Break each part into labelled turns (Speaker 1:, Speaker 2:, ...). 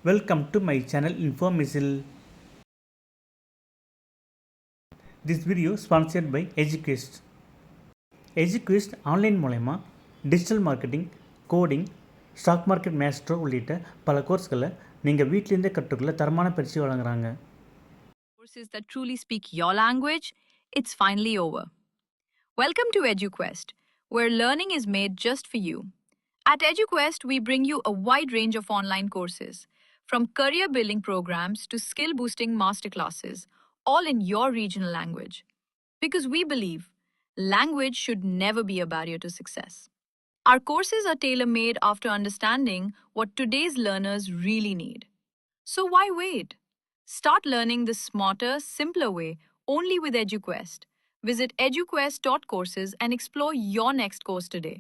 Speaker 1: Welcome to my channel Info Missile. This video sponsored by EduQuest. EduQuest online மூலமா digital marketing, coding, stock market maestro உள்ளிட்ட பல கோர்ஸ்களை நீங்கள் வீட்டிலேருந்தே கற்றுக்கொள்ள தரமான பயிற்சி வழங்குறாங்க.
Speaker 2: Courses that truly speak your language, it's finally over. Welcome to EduQuest, where learning is made just for you. At EduQuest, we bring you a wide range of online courses, from career building programs to skill boosting masterclasses, all in your regional language. Because we believe language should never be a barrier to success. Our courses are tailor made after understanding what today's learners really need. So why wait? Start learning the smarter, simpler way only with EduQuest. Visit eduquest.courses and explore your next course today.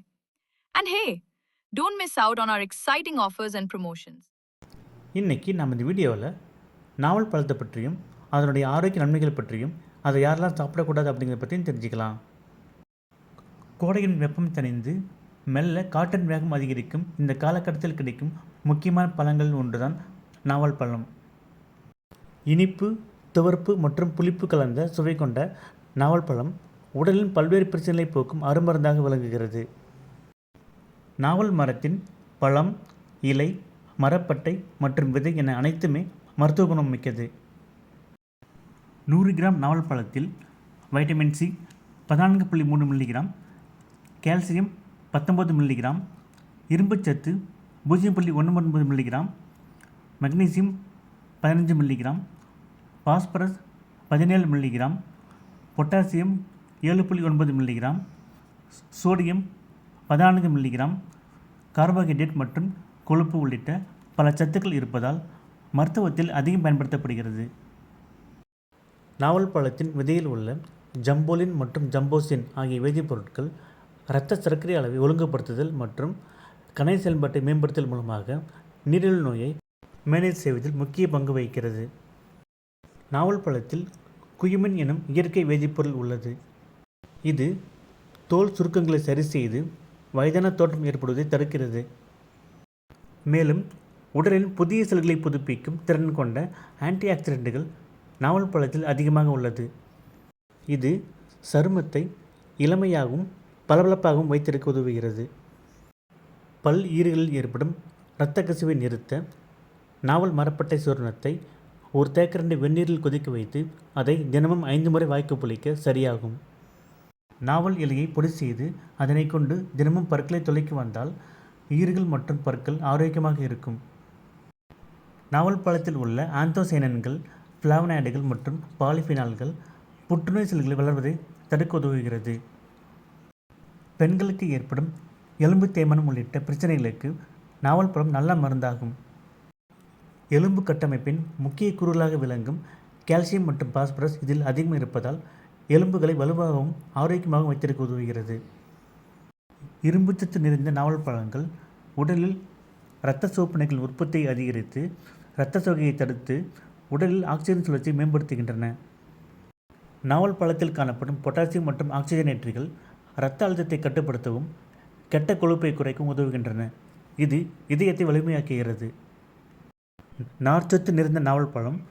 Speaker 2: And hey, don't miss out on our exciting offers and promotions.
Speaker 1: இன்றைக்கி நம்ம இந்த வீடியோவில் நாவல் பழத்தை பற்றியும் அதனுடைய ஆரோக்கிய நன்மைகள் பற்றியும் அதை யாரெல்லாம் சாப்பிடக்கூடாது அப்படிங்கிறத பற்றியும் தெரிஞ்சுக்கலாம். கோடையின் வெப்பம் தணிந்து மெல்ல காற்றின் வேகம் அதிகரிக்கும் இந்த காலகட்டத்தில் கிடைக்கும் முக்கியமான பழங்கள் ஒன்றுதான் நாவல் பழம். இனிப்பு, துவர்ப்பு மற்றும் புளிப்பு கலந்த சுவை கொண்ட நாவல் பழம் உடலின் பல்வேறு பிரச்சனைகளை போக்கும் அருமருந்தாக விளங்குகிறது. நாவல் மரத்தின் பழம், இலை, மரப்பட்டை மற்றும் விதை என அனைத்துமே மருத்துவ குணம் மிக்கது. 100 கிராம் நாவல் பழத்தில் vitamin C 14.3 milligram, calcium 19 milligram, இரும்புச்சத்து 0.19 milligram, magnesium 15 milligram, phosphorus 17 milligram, potassium 7.9 milligram, sodium 14 milligram, carbohydrate மற்றும் கொழுப்பு உள்ளிட்ட பல சத்துக்கள் இருப்பதால் மருத்துவத்தில் அதிகம் பயன்படுத்தப்படுகிறது. நாவல் பழத்தின் விதையில் உள்ள ஜம்போலின் மற்றும் ஜம்போசின் ஆகிய வேதிப்பொருட்கள் இரத்த சர்க்கரை அளவை ஒழுங்குபடுத்துதல் மற்றும் கணை செயல்பாட்டை மேம்படுத்தல் மூலமாக நீரிழிவு நோயை மேனேஜ் செய்வதில் முக்கிய பங்கு வகிக்கிறது. நாவல் பழத்தில் குயுமின் எனும் இயற்கை வேதிப்பொருள் உள்ளது. இது தோல் சுருக்கங்களை சரி செய்து வயதான தோற்றம் ஏற்படுவதை தடுக்கிறது. மேலும் உடலின் புதிய செல்களை புதுப்பிக்கும் திறன் கொண்ட ஆன்டி ஆக்சிடென்ட்டுகள் நாவல் பழத்தில் அதிகமாக உள்ளது. இது சருமத்தை இளமையாகவும் பளபளப்பாகவும் வைத்திருக்க உதவுகிறது. பல் ஈறுகளில் ஏற்படும் இரத்த கசிவை நிறுத்த நாவல் மரப்பட்டை சூரணத்தை ஒரு தேக்கரண்டி வெந்நீரில் கொதிக்க வைத்து அதை தினமும் 5 முறை வாய்க்கு புளிக்க சரியாகும். நாவல் இலையை பொடி செய்து அதனை கொண்டு தினமும் பற்களை துளைக்கு வந்தால் ஈறுகள் மற்றும் பற்கள் ஆரோக்கியமாக இருக்கும். நாவல் பழத்தில் உள்ள ஆந்தோசைனன்கள், ஃப்ளாவனாய்டுகள் மற்றும் பாலிஃபினால்கள் புற்றுநோய் செல்களை வளர்வதை தடுக்க உதவுகிறது. பெண்களுக்கு ஏற்படும் எலும்பு தேய்மானம் உள்ளிட்ட பிரச்சனைகளுக்கு நாவல் பழம் நல்ல மருந்தாகும். எலும்பு கட்டமைப்பின் முக்கிய கூறுகளாக விளங்கும் கால்சியம் மற்றும் பாஸ்பரஸ் இதில் அதிகம் இருப்பதால் எலும்புகளை வலுவாகவும் ஆரோக்கியமாகவும் வைத்திருக்க உதவுகிறது. இரும்புச்சத்து நிறைந்த நாவல் பழங்கள் உடலில் இரத்த சோப்பனைகள் உற்பத்தியை அதிகரித்து இரத்த சோகையை தடுத்து உடலில் ஆக்சிஜன் சுழற்சியை மேம்படுத்துகின்றன. நாவல் பழத்தில் காணப்படும் பொட்டாசியம் மற்றும் ஆக்சிஜனேற்றிகள் இரத்த அழுத்தத்தை கட்டுப்படுத்தவும் கெட்ட கொழுப்பை குறைக்கவும் உதவுகின்றன. இது இதயத்தை வலிமையாக்குகிறது. நார்ச்சத்து நிறைந்த நாவல் பழம்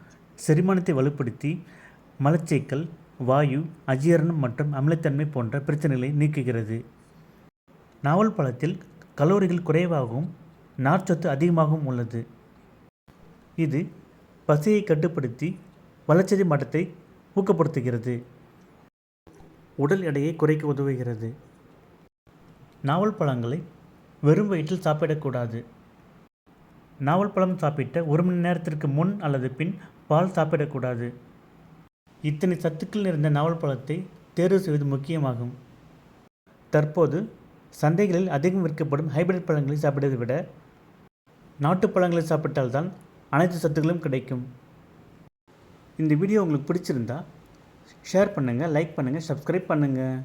Speaker 1: செரிமானத்தை வலுப்படுத்தி மலச்சிக்கல், வாயு, அஜீரணம் மற்றும் அமிலத்தன்மை போன்ற பிரச்சனைகளை நீக்குகிறது. நாவல் பழத்தில் கலோரிகள் குறைவாகவும் நார்ச்சத்து அதிகமாகவும் உள்ளது. இது பசியை கட்டுப்படுத்தி வளர்ச்சிதை மாற்றத்தை ஊக்கப்படுத்துகிறது. உடல் எடையை குறைக்க உதவுகிறது. நாவல் பழங்களை வெறும் வயிற்றில் சாப்பிடக்கூடாது. நாவல் பழம் சாப்பிட்ட 1 மணி நேரத்திற்கு முன் அல்லது பின் பால் சாப்பிடக்கூடாது. இத்தனை சத்துக்கள் நிறைந்த நாவல் பழத்தை தேர்வு செய்வது முக்கியமாகும். தற்போது சந்தைகளில் அதிகம் விற்கப்படும் ஹைபிரிட் பழங்களை சாப்பிடுவதை விட நாட்டு பழங்களை சாப்பிட்டால்தான் அனைத்து சத்துக்களும் கிடைக்கும். இந்த வீடியோ உங்களுக்கு பிடிச்சிருந்தா ஷேர் பண்ணுங்கள், லைக் பண்ணுங்கள், சப்ஸ்கிரைப் பண்ணுங்கள்.